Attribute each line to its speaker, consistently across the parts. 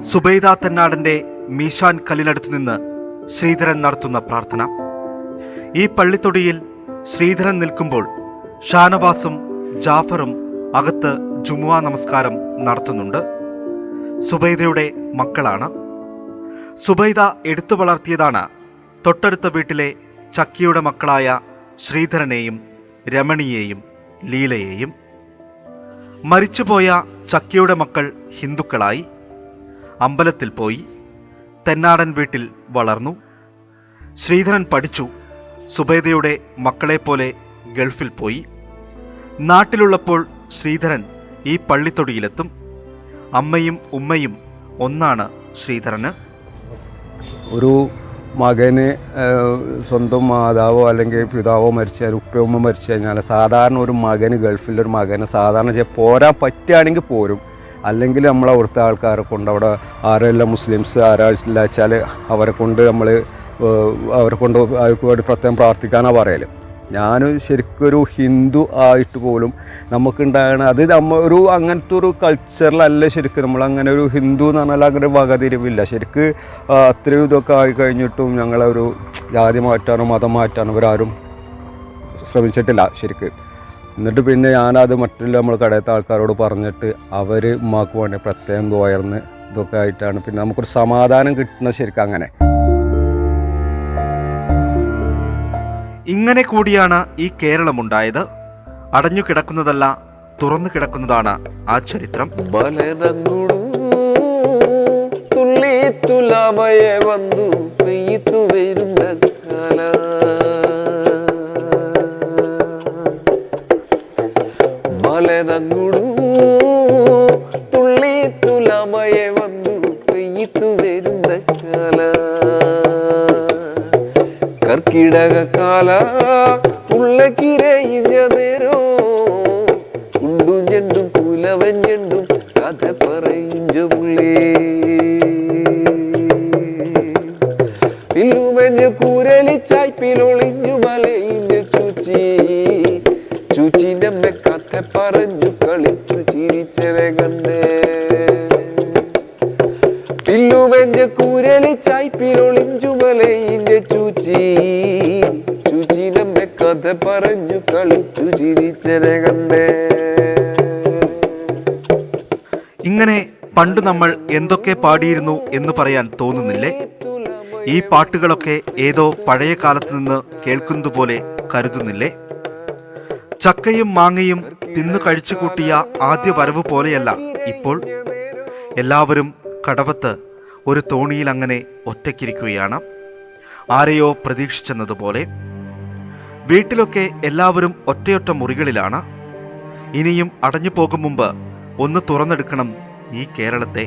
Speaker 1: സുബൈദ തെന്നാടന്റെ മീശാൻ കല്ലിനടുത്തു നിന്ന് ശ്രീധരൻ നടത്തുന്ന പ്രാർത്ഥന. ഈ പള്ളിത്തൊടിയിൽ ശ്രീധരൻ നിൽക്കുമ്പോൾ ഷാനവാസും ജാഫറും അകത്ത് ജുമുഅ നമസ്കാരം നടത്തുന്നുണ്ട്. സുബൈദയുടെ മക്കളാണ്. സുബൈദ എടുത്തു വളർത്തിയതാണ് തൊട്ടടുത്ത വീട്ടിലെ ചക്കിയുടെ മക്കളായ ശ്രീധരനെയും രമണിയെയും ലീലയെയും. മരിച്ചുപോയ ചക്കിയുടെ മക്കൾ ഹിന്ദുക്കളായി. അമ്പലത്തിൽ പോയി. തെന്നാടൻ വീട്ടിൽ വളർന്നു. ശ്രീധരൻ പഠിച്ചു. സുബൈദയുടെ മക്കളെപ്പോലെ ഗൾഫിൽ പോയി. നാട്ടിലുള്ളപ്പോൾ ശ്രീധരൻ ഈ പള്ളിത്തൊടിയിലെത്തും. അമ്മയും ഉമ്മയും ഒന്നാണ് ശ്രീധരന്.
Speaker 2: ഒരു മകന് സ്വന്തം മാതാവോ അല്ലെങ്കിൽ പിതാവോ മരിച്ചാൽ, ഉപ്പയമ്മ മരിച്ചു കഴിഞ്ഞാൽ സാധാരണ ഒരു മകന്, ഗൾഫിലൊരു മകന് സാധാരണ പോരാൻ പറ്റുകയാണെങ്കിൽ പോരും. അല്ലെങ്കിൽ നമ്മൾ അവിടുത്തെ ആൾക്കാരെ കൊണ്ട്, അവിടെ ആരെല്ലാം മുസ്ലിംസ് ആരാളില്ല വെച്ചാൽ അവരെ കൊണ്ട് അവർക്ക് വേണ്ടി പ്രത്യേകം പ്രാർത്ഥിക്കാനാണ് പറയൽ. ഞാൻ ശരിക്കൊരു ഹിന്ദു ആയിട്ട് പോലും നമുക്കുണ്ടാകണം, അത് ഒരു അങ്ങനത്തെ ഒരു കൾച്ചറിലല്ല ശരിക്കും. നമ്മളങ്ങനെ ഒരു ഹിന്ദു എന്ന് പറഞ്ഞാൽ അങ്ങനെ വകതിരിവില്ല ശരിക്ക്. അത്രയും ഇതൊക്കെ ആയി കഴിഞ്ഞിട്ടും ഞങ്ങളൊരു ജാതി മാറ്റാനോ മതം മാറ്റാനോ ഇവരാരും ശ്രമിച്ചിട്ടില്ല ശരിക്ക്. എന്നിട്ട് പിന്നെ ഞാനത് മറ്റുള്ള നമ്മൾ കടയത്തെ ആൾക്കാരോട് പറഞ്ഞിട്ട് അവർ ഉമ്മാക്ക് വേണ്ടി പ്രത്യേകം ഉയർന്ന് ഇതൊക്കെ ആയിട്ടാണ് പിന്നെ നമുക്കൊരു സമാധാനം കിട്ടുന്നത് ശരിക്കും. അങ്ങനെ
Speaker 1: ഇങ്ങനെ കൂടിയാണ് ഈ കേരളമുണ്ടായത്. അടഞ്ഞു കിടക്കുന്നതല്ല, തുറന്നു കിടക്കുന്നതാണ് ആ ചരിത്രം.
Speaker 3: കർക്കിടകകാല ഉള്ളക്കിരയിഞ്ഞതേരോ കുണ്ടും ചെണ്ടും കുലവൻ ചെണ്ടും കഥ പറയിഞ്ചു പുള്ളി പില്ലുമെഞ്ഞ് കൂരലിച്ചായ്പിലൊളിഞ്ഞു മലയിഞ്ഞു ചൂച്ചി ചൂച്ചിന്റെ കഥ പറഞ്ഞു കളിച്ചു ചിരിച്ചനെ കണ്ടേ പില്ലുമെഞ്ഞ് കൂരലിച്ചായ്പിലൊളിഞ്ചു മലയിഞ്ഞു ചൂച്ചി ചൂച്ചിനമ്മ കഥ പറഞ്ഞു കളിച്ചു ചിരിച്ചനെ കണ്ടേ.
Speaker 1: ഇങ്ങനെ പണ്ട് നമ്മൾ എന്തൊക്കെ പാടിയിരുന്നു എന്ന് പറയാൻ തോന്നുന്നില്ലേ? ഈ പാട്ടുകളൊക്കെ ഏതോ പഴയ കാലത്ത് നിന്ന് കേൾക്കുന്നത് പോലെ കരുതുന്നില്ലേ? ചക്കയും മാങ്ങയും തിന്നു കഴിച്ചു കൂട്ടിയ ആദ്യ വരവ് പോലെയല്ല ഇപ്പോൾ. എല്ലാവരും കടവത്ത് ഒരു തോണിയിൽ അങ്ങനെ ഒറ്റയ്ക്കിരിക്കുകയാണ്, ആരെയോ പ്രതീക്ഷിച്ചെന്നതുപോലെ. വീട്ടിലൊക്കെ എല്ലാവരും ഒറ്റയൊറ്റ മുറികളിലാണ്. ഇനിയും അടഞ്ഞു പോകും മുമ്പ് ഒന്ന് തുറന്നെടുക്കണം ഈ കേരളത്തെ.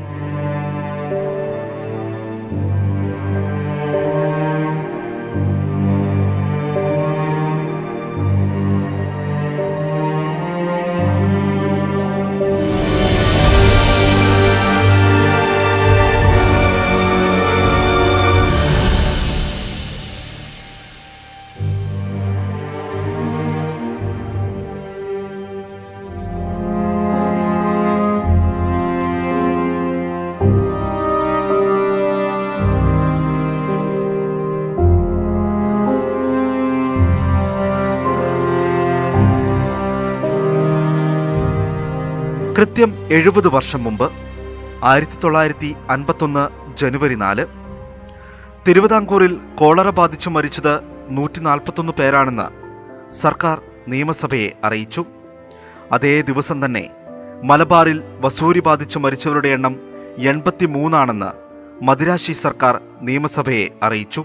Speaker 1: കൃത്യം 70 വർഷം മുമ്പ് 1951 ജനുവരി 4 തിരുവിതാംകൂറിൽ കോളറ ബാധിച്ചു മരിച്ചത് 141 പേരാണെന്ന് സർക്കാർ നിയമസഭയെ അറിയിച്ചു. അതേ ദിവസം തന്നെ മലബാറിൽ വസൂരി ബാധിച്ചു മരിച്ചവരുടെ എണ്ണം 83 ആണെന്ന് മദിരാശി സർക്കാർ നിയമസഭയെ അറിയിച്ചു.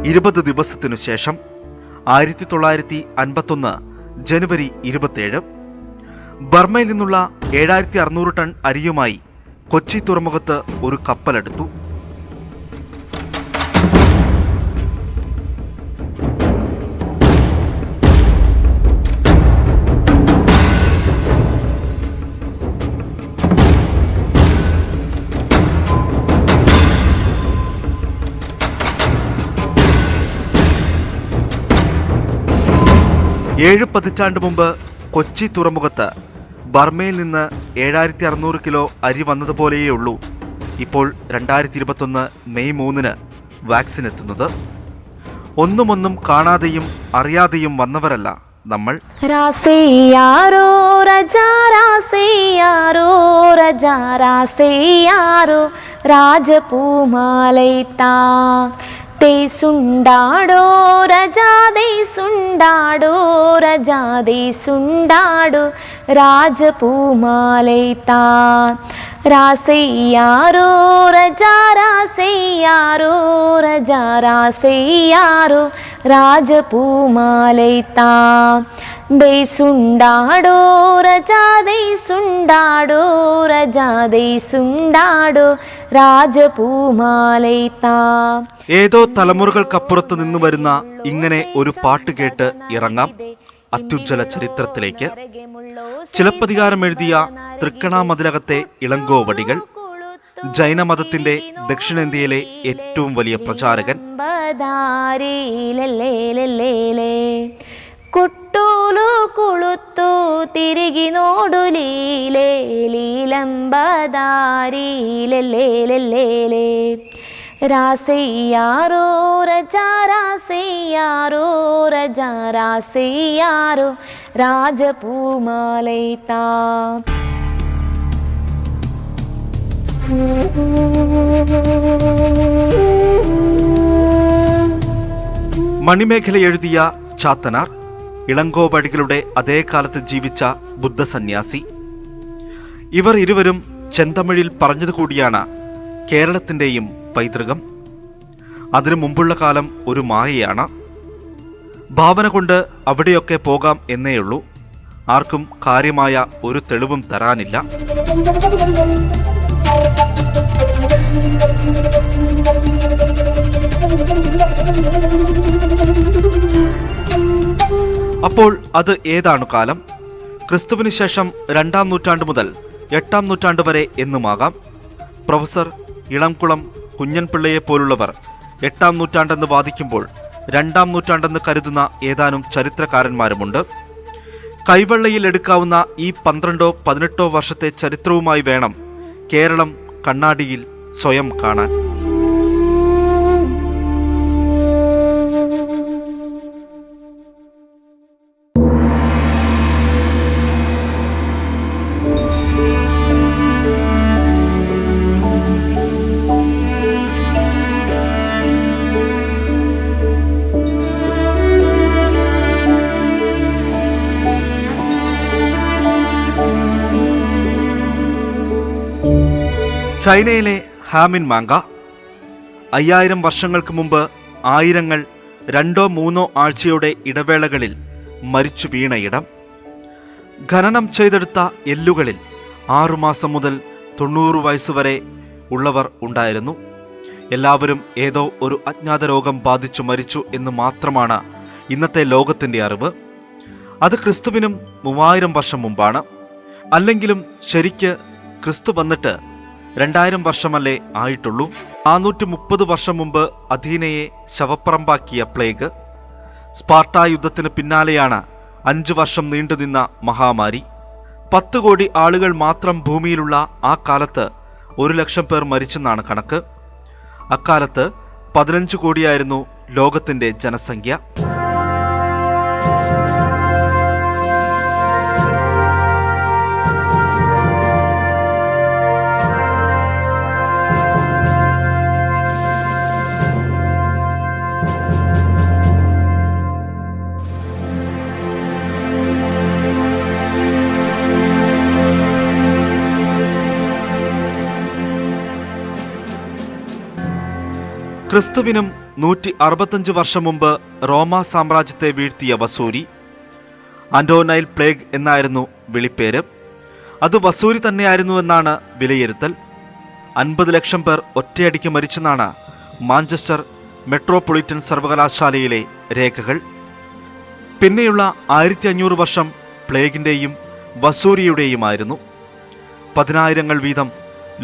Speaker 1: ഇരുപത് ദിവസത്തിനു ശേഷം 1951 ജനുവരി 27 ബർമയിൽ നിന്നുള്ള 7600 ടൺ അരിയുമായി കൊച്ചി തുറമുഖത്ത് ഒരു കപ്പലെടുത്തു. 7 പതിറ്റാണ്ട് മുമ്പ് കൊച്ചി തുറമുഖത്ത് ബർമയിൽ നിന്ന് 7600 കിലോ അരി വന്നതുപോലെയുള്ളൂ ഇപ്പോൾ 2021 മെയ് 3-ന് വാക്സിൻ എത്തുന്നത്. ഒന്നും കാണാതെയും അറിയാതെയും വന്നവരല്ല നമ്മൾ.
Speaker 4: രാസേയാരോ രജാ രാസേയാരോ രജാ രാസേയാരോ രാജപൂമാലൈത്താ തേസുണ്ടാടോ രജാ ദേസുണ്ടാടോ രജാ ദേസുണ്ടാടോ രാജപൂമാലൈത്താ രാസേയാരോ രജാ രാസേയാരോ രജാ രാസേയാരോ രാജപൂമാലൈത്താ ദേസുണ്ടാടോ രജാ ദേസുണ്ടാടോ രജാ ദേസുണ്ടാടോ രാജപൂമാലൈത്താ.
Speaker 1: ഏതോ തലമുറകൾക്കപ്പുറത്ത് നിന്ന് വരുന്ന ഇങ്ങനെ ഒരു പാട്ട് കേട്ട് ഇറങ്ങാം അത്യുജ്വല ചരിത്രത്തിലേക്ക്. ചിലപ്പതികാരം എഴുതിയ തൃക്കണാമതിലകത്തെ ഇളങ്കോവടികൾ, ജൈനമതത്തിന്റെ ദക്ഷിണേന്ത്യയിലെ ഏറ്റവും വലിയ പ്രചാരകൻ.
Speaker 4: കുട്ടൂലു കുളുത്തു തിരികി നോടു ലീലേ ലീലംബദാരീലേ രാസേയാരോ രജാ രാസേയാരോ രജാ രാസേയാരോ രാജപൂമാലൈത്താ.
Speaker 1: മണിമേഖല എഴുതിയ ചാത്തനാർ, ഇളങ്കോവടികളുടെ അതേ കാലത്ത് ജീവിച്ച ബുദ്ധസന്യാസി, ഇവർ ഇരുവരും ചെന്തമിഴിൽ പറഞ്ഞതുകൂടിയാണ് കേരളത്തിൻ്റെയും പൈതൃകം. അതിനു മുമ്പുള്ള കാലം ഒരു മായയാണ്. ഭാവന കൊണ്ട് അവിടെയൊക്കെ പോകാം എന്നേയുള്ളൂ. ആർക്കും കാര്യമായ ഒരു തെളിവും തരാനില്ല. അപ്പോൾ അത് ഏതാണു കാലം? ക്രിസ്തുവിന് ശേഷം 2-ാം നൂറ്റാണ്ട് മുതൽ 8-ാം നൂറ്റാണ്ട് വരെ എന്നുമാകാം. പ്രൊഫസർ ഇളംകുളം കുഞ്ഞൻപിള്ളയെ പോലുള്ളവർ 8-ാം നൂറ്റാണ്ടെന്ന് വാദിക്കുമ്പോൾ 2-ാം നൂറ്റാണ്ടെന്ന് കരുതുന്ന ഏതാനും ചരിത്രകാരന്മാരുമുണ്ട്. കൈവെള്ളയിൽ എടുക്കാവുന്ന ഈ 12-18 വർഷത്തെ ചരിത്രവുമായി വേണം കേരളം കണ്ണാടിയിൽ സ്വയം കാണാൻ. ചൈനയിലെ ഹാമിൻ മാങ്ക 5000 വർഷങ്ങൾക്ക് മുമ്പ് ആയിരങ്ങൾ 2-3 ആഴ്ചയുടെ ഇടവേളകളിൽ മരിച്ചു വീണയിടം. ഖനനം ചെയ്തെടുത്ത എല്ലുകളിൽ 6 മാസം മുതൽ 90 വയസ്സുവരെ ഉള്ളവർ ഉണ്ടായിരുന്നു. എല്ലാവരും ഏതോ ഒരു അജ്ഞാത രോഗം ബാധിച്ചു മരിച്ചു എന്ന് മാത്രമാണ് ഇന്നത്തെ ലോകത്തിന്റെ അറിവ്. അത് ക്രിസ്തുവിനും 3000 വർഷം മുമ്പാണ്. അല്ലെങ്കിലും ശരിക്ക് ക്രിസ്തു വന്നിട്ട് 2000 വർഷമല്ലേ ആയിട്ടുള്ളൂ. 430 വർഷം മുമ്പ് അഥീനയെ ശവപ്പറമ്പാക്കിയ പ്ലേഗ്, സ്പാർട്ട യുദ്ധത്തിന് പിന്നാലെയാണ് 5 വർഷം നീണ്ടുനിന്ന മഹാമാരി. 10 കോടി ആളുകൾ മാത്രം ഭൂമിയിലുള്ള ആ കാലത്ത് 1 ലക്ഷം പേർ മരിച്ചെന്നാണ് കണക്ക്. അക്കാലത്ത് 15 കോടിയായിരുന്നു ലോകത്തിന്റെ ജനസംഖ്യ. ക്രിസ്തുവിനും 165 വർഷം മുമ്പ് റോമാ സാമ്രാജ്യത്തെ വീഴ്ത്തിയ വസൂരി, ആന്റോനൈൽ പ്ലേഗ് എന്നായിരുന്നു വിളിപ്പേര്. അത് വസൂരി തന്നെയായിരുന്നുവെന്നാണ് വിലയിരുത്തൽ. 50 ലക്ഷം പേർ ഒറ്റയടിക്ക് മരിച്ചെന്നാണ് മാഞ്ചസ്റ്റർ മെട്രോപൊളിറ്റൻ സർവകലാശാലയിലെ രേഖകൾ. പിന്നെയുള്ള 1500 വർഷം പ്ലേഗിന്റെയും വസൂരിയുടെയുമായിരുന്നു. 10,000 വീതം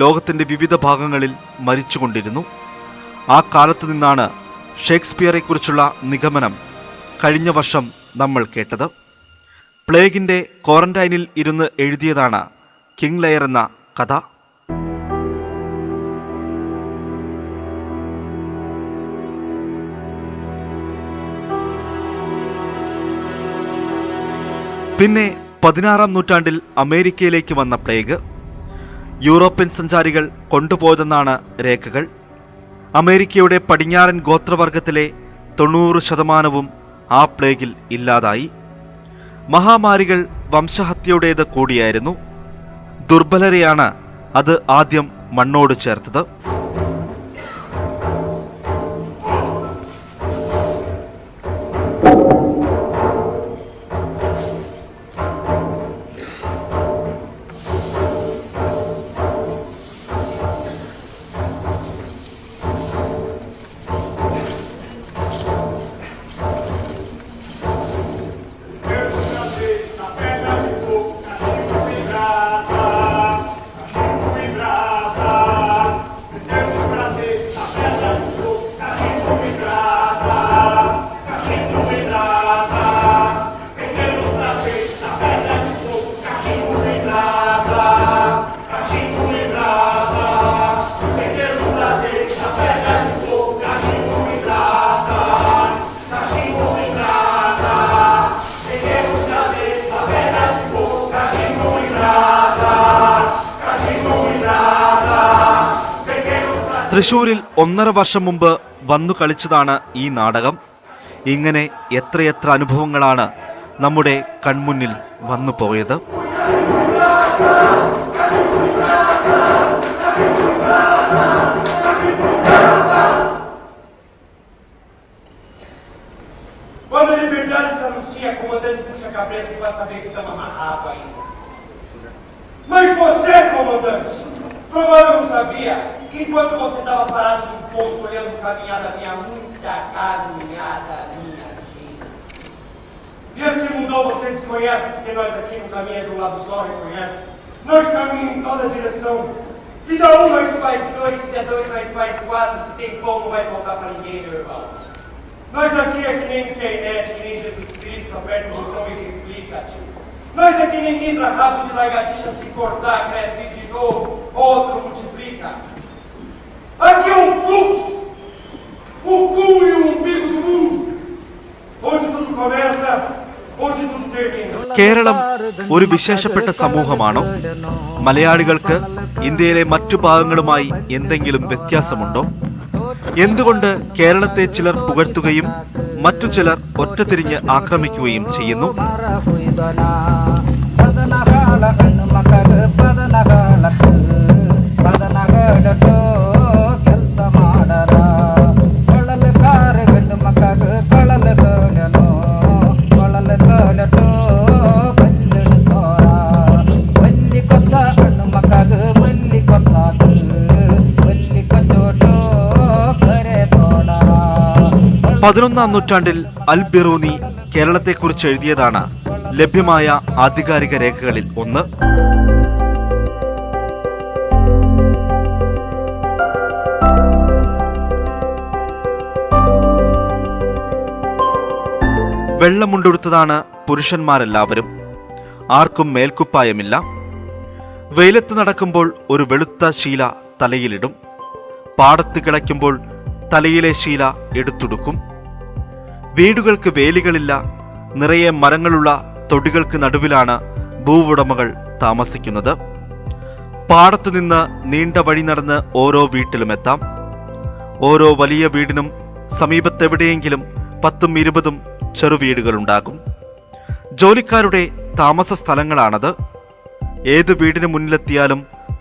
Speaker 1: ലോകത്തിന്റെ വിവിധ ഭാഗങ്ങളിൽ മരിച്ചുകൊണ്ടിരുന്നു. ആ കാലത്തു നിന്നാണ് ഷേക്സ്പിയറെ കുറിച്ചുള്ള നിഗമനം കഴിഞ്ഞ വർഷം നമ്മൾ കേട്ടത്. പ്ലേഗിന്റെ ക്വാറന്റൈനിൽ ഇരുന്ന് എഴുതിയതാണ് കിങ് ലെയർ എന്ന കഥ. പിന്നെ 16-ാം നൂറ്റാണ്ടിൽ അമേരിക്കയിലേക്ക് വന്ന പ്ലേഗ് യൂറോപ്യൻ സഞ്ചാരികൾ കൊണ്ടുപോയതെന്നാണ് രേഖകൾ. അമേരിക്കയുടെ പടിഞ്ഞാറൻ ഗോത്രവർഗത്തിലെ 90% ആ പ്ലേഗിൽ ഇല്ലാതായി. മഹാമാരികൾ വംശഹത്യയുടേത് കൂടിയായിരുന്നു. ദുർബലരെയാണ് അത് ആദ്യം മണ്ണോട് ചേർത്തത്. തൃശൂരിൽ 1.5 വർഷം മുമ്പ് വന്നു കളിച്ചതാണ് ഈ നാടകം. ഇങ്ങനെ എത്രയെത്ര അനുഭവങ്ങളാണ് നമ്മുടെ കൺമുന്നിൽ വന്നു പോയത്.
Speaker 5: Quando a liberdade se anuncia, comandante puxa a cabeça e vai saber que estamos amarrados ainda. Mas você, comandante, provavelmente não sabia que enquanto você estava parado num ponto olhando caminhada, vinha muita caminhada minha gente. E esse mundão você desconhece, porque nós aqui no caminho é de um lado só, reconhece. Nós caminhamos em toda direção. Se dá 1 mais faz 2, se der 2 mais faz 4, se tem pão não vai faltar para ninguém, meu irmão. Nós aqui é que nem internet, que nem Jesus Cristo, aperta o botão e replica, tio. Nós é que nem hidra rabo de lagartixa, se cortar, cresce de novo, outro multiplica. Aqui é um fluxo, o cu e o umbigo do mundo, onde tudo começa, onde tudo termina.
Speaker 1: Keralam ഒരു വിശേഷപ്പെട്ട സമൂഹമാണോ? മലയാളികൾക്ക് ഇന്ത്യയിലെ മറ്റു ഭാഗങ്ങളുമായി എന്തെങ്കിലും വ്യത്യാസമുണ്ടോ? എന്തുകൊണ്ട് കേരളത്തെ ചിലർ പുകഴ്ത്തുകയും മറ്റു ചിലർ ഒറ്റതിരിഞ്ഞ് ആക്രമിക്കുകയും ചെയ്യുന്നു? പതിനൊന്നാം നൂറ്റാണ്ടിൽ അൽ ബിറൂനി കേരളത്തെക്കുറിച്ച് എഴുതിയതാണ് ലഭ്യമായ ആധികാരിക രേഖകളിൽ ഒന്ന്. വെള്ളമുണ്ടുടുത്തതാണ് പുരുഷന്മാരെല്ലാവരും. ആർക്കും മേൽക്കുപ്പായമില്ല. വെയിലത്ത് നടക്കുമ്പോൾ ഒരു വെളുത്ത ശീല തലയിലിടും. പാടത്ത് കിളയ്ക്കുമ്പോൾ തലയിലെ ശീല എടുത്തുടുക്കും. വീടുകൾക്ക് വേലികളില്ല. നിറയെ മരങ്ങളുള്ള തൊടികൾക്ക് നടുവിലാണ് ഭൂവുടമകൾ താമസിക്കുന്നത്. പാടത്തുനിന്ന് നീണ്ട വഴി നടന്ന് ഓരോ വീട്ടിലുമെത്താം. ഓരോ വലിയ വീടിനും സമീപത്തെവിടെയെങ്കിലും 10-20 ചെറുവീടുകളുണ്ടാകും. ജോലിക്കാരുടെ താമസ സ്ഥലങ്ങളാണത്. ഏത് വീടിന് മുന്നിലെത്തിയാലും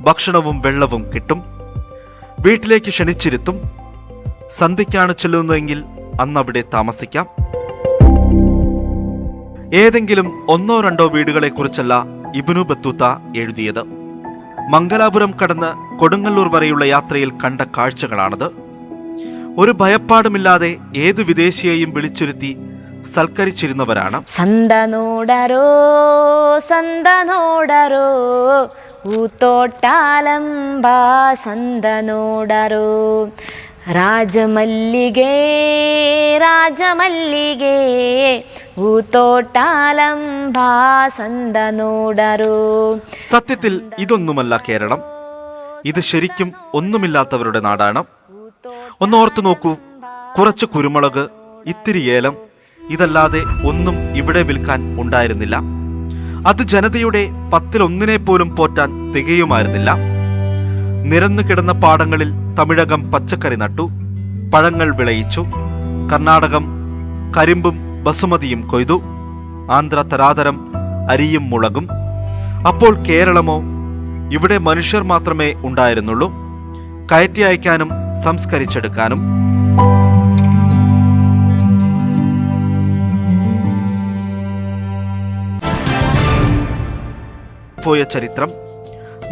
Speaker 1: ഭക്ഷണവും വെള്ളവും കിട്ടും. വീട്ടിലേക്ക് ക്ഷണിച്ചിരുത്തും. സന്ധ്യയ്ക്കാണ് ചെല്ലുന്നതെങ്കിൽ അന്നവിടെ താമസിക്കാം. ഏതെങ്കിലും 1-2 വീടുകളെ കുറിച്ചല്ല ഇബ്നു ബത്തൂത്ത എഴുതിയത്. മംഗലാപുരം കടന്ന് കൊടുങ്ങല്ലൂർ വരെയുള്ള യാത്രയിൽ കണ്ട കാഴ്ചകളാണത്. ഒരു ഭയപ്പാടുമില്ലാതെ ഏതു വിദേശിയെയും വിളിച്ചിരുത്തി സൽക്കരിച്ചിരുന്നവരാണ്.
Speaker 4: ಸಂದ ನೋಡರೋ ಸಂದ ನೋಡರೋ ಊತೋಟಾಲಂಬ ಸಂದ ನೋಡರೋ രാജമല്ലികേ രാജമല്ലികേ ഊത്തോട്ടാലംഭാസന്ത നോടരോ.
Speaker 1: സത്യത്തിൽ ഇതൊന്നുമല്ല കേരളം. ഇത് ശരിക്കും ഒന്നുമില്ലാത്തവരുടെ നാടാണ്. ഒന്നോർത്തു നോക്കൂ, കുറച്ച് കുരുമുളക്, ഇത്തിരി ഏലം, ഇതല്ലാതെ ഒന്നും ഇവിടെ വിൽക്കാൻ ഉണ്ടായിരുന്നില്ല. അത് ജനതയുടെ 10-1 പോലും പോറ്റാൻ തികയുമായിരുന്നില്ല. നിരന്നു കിടന്ന പാടങ്ങളിൽ തമിഴകം പച്ചക്കറി നട്ടു, പഴങ്ങൾ വിളയിച്ചു. കർണാടകം കരിമ്പും ബസുമതിയും കൊയ്തു. ആന്ധ്ര തരാതരം അരിയും മുളകും. അപ്പോൾ കേരളമോ? ഇവിടെ മനുഷ്യർ മാത്രമേ ഉണ്ടായിരുന്നുള്ളൂ, കയറ്റി അയക്കാനും സംസ്കരിച്ചെടുക്കാനും. പോയ ചരിത്രം.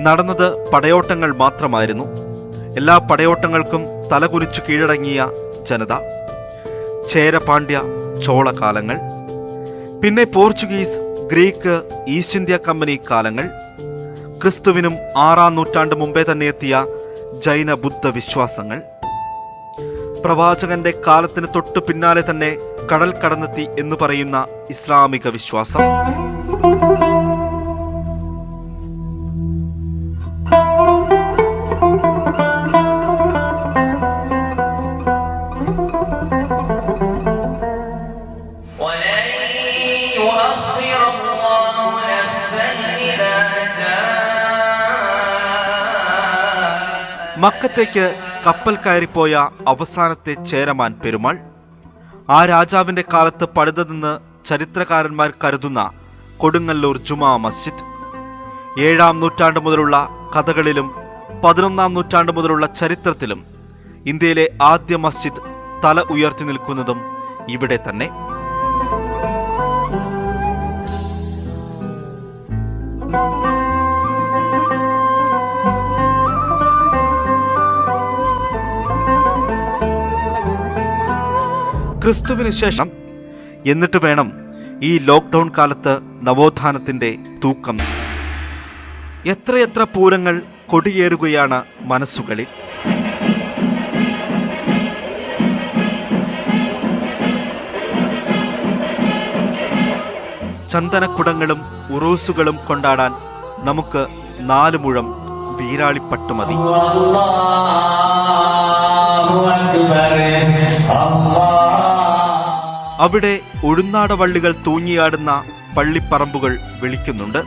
Speaker 1: നടന്നത് പടയോട്ടങ്ങൾ മാത്രമായിരുന്നു. എല്ലാ പടയോട്ടങ്ങൾക്കും തലകുനിച്ചു കീഴടങ്ങിയ ജനത. ചേര, പാണ്ഡ്യ, ചോള കാലങ്ങൾ, പിന്നെ Portuguese, Greek, east India company കാലങ്ങൾ, ക്രിസ്തുവിനും 6-ാം നൂറ്റാണ്ട് മുമ്പേ തന്നെ എത്തിയ ജൈന ബുദ്ധ വിശ്വാസങ്ങൾ, പ്രവാചകന്റെ കാലത്തിന് തൊട്ടു പിന്നാലെ തന്നെ കടൽ കടന്നെത്തി എന്ന് പറയുന്ന ഇസ്ലാമിക വിശ്വാസം. മക്കത്തേക്ക് കപ്പൽ കയറിപ്പോയ അവസാനത്തെ ചേരമാൻ പെരുമാൾ. ആ രാജാവിന്റെ കാലത്ത് പണിതെന്ന് ചരിത്രകാരന്മാർ കരുതുന്ന കൊടുങ്ങല്ലൂർ ജുമാ മസ്ജിദ് 7-ാം നൂറ്റാണ്ട് മുതലുള്ള കഥകളിലും 11-ാം നൂറ്റാണ്ട് മുതലുള്ള ചരിത്രത്തിലും ഇന്ത്യയിലെ ആദ്യ മസ്ജിദ് തല ഉയർത്തി നിൽക്കുന്നതും ഇവിടെ തന്നെ. ക്രിസ്തുവിന് ശേഷം എന്നിട്ട് വേണം ഈ ലോക്ക്ഡൌൺ കാലത്ത് നവോത്ഥാനത്തിന്റെ തൂക്കം. എത്രയെത്ര പൂരങ്ങൾ കൊടിയേറുകയാണ് മനസ്സുകളിൽ. ചന്ദനക്കുടങ്ങളും ഉറൂസുകളും കൊണ്ടാടാൻ നമുക്ക് 4 മുഴം വീരാളിപ്പട്ട് മതി. അവിടെ ഉഴുന്നാട വള്ളികൾ തൂങ്ങിയാടുന്ന പള്ളിപ്പറമ്പുകൾ വിളിക്കുന്നുണ്ട്.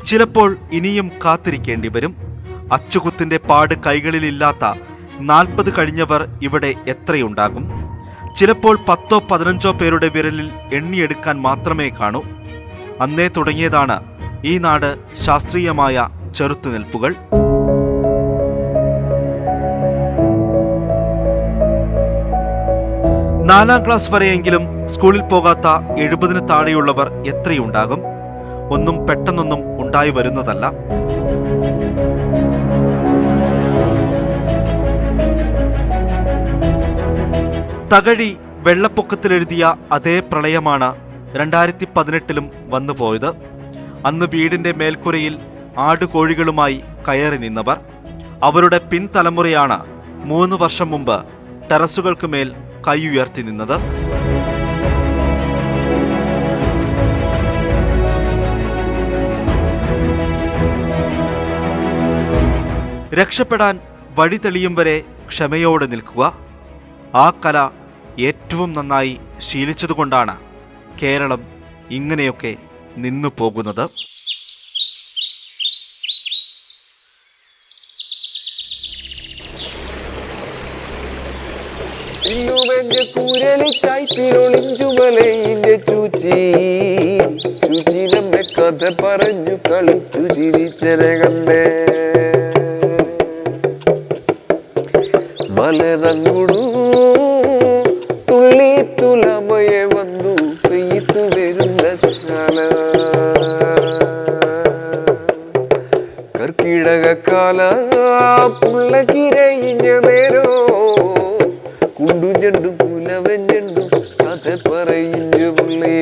Speaker 1: ചിലപ്പോൾ ഇനിയും കാത്തിരിക്കേണ്ടി വരും. അച്ചുകുത്തിന്റെ പാട് കൈകളിലില്ലാത്ത 40 കഴിഞ്ഞവർ ഇവിടെ എത്രയുണ്ടാകും? ചിലപ്പോൾ 10-15 പേരുടെ വിരലിൽ എണ്ണിയെടുക്കാൻ മാത്രമേ കാണൂ. അന്നേ തുടങ്ങിയതാണ് ഈ നാട് ശാസ്ത്രീയമായ ചെറുത്തുനിൽപ്പുകൾ. നാലാം ക്ലാസ് വരെയെങ്കിലും സ്കൂളിൽ പോകാത്ത 70-ന് താഴെയുള്ളവർ എത്രയുണ്ടാകും? ഒന്നും പെട്ടെന്നൊന്നും ഉണ്ടായി വരുന്നതല്ല. തകഴി വെള്ളപ്പൊക്കത്തിലെഴുതിയ അതേ പ്രളയമാണ് 2018-ലും വന്നുപോയത്. അന്ന് വീടിന്റെ മേൽക്കുരയിൽ ആടുകോഴികളുമായി കയറി നിന്നവർ. അവരുടെ പിൻതലമുറയാണ് 3 വർഷം മുമ്പ് ടെറസുകൾക്ക് മേൽ കൈയുയർത്തി നിന്നത്. രക്ഷപ്പെടാൻ വഴി തെളിയും വരെ ക്ഷമയോടെ നിൽക്കുക. ആ കല ഏറ്റവും നന്നായി ശീലിച്ചതുകൊണ്ടാണ് കേരളം ഇങ്ങനെയൊക്കെ നിന്നു പോകുന്നത്.
Speaker 3: കഥ പറഞ്ഞു കളിച്ചു ചിരിച്ചനെ കണ്ടേ മലതങ്ങുടു തുള്ളി തുലമയെ വന്നു പെയ്ത്തു വരുന്ന കർക്കിടകക്കാല പുള്ളക്കിരയിഞ്ഞ നേരോ കുണ്ടു ചെണ്ടു പുലവൻ ചെണ്ടു കഥ പറയിഞ്ഞു പുള്ളേ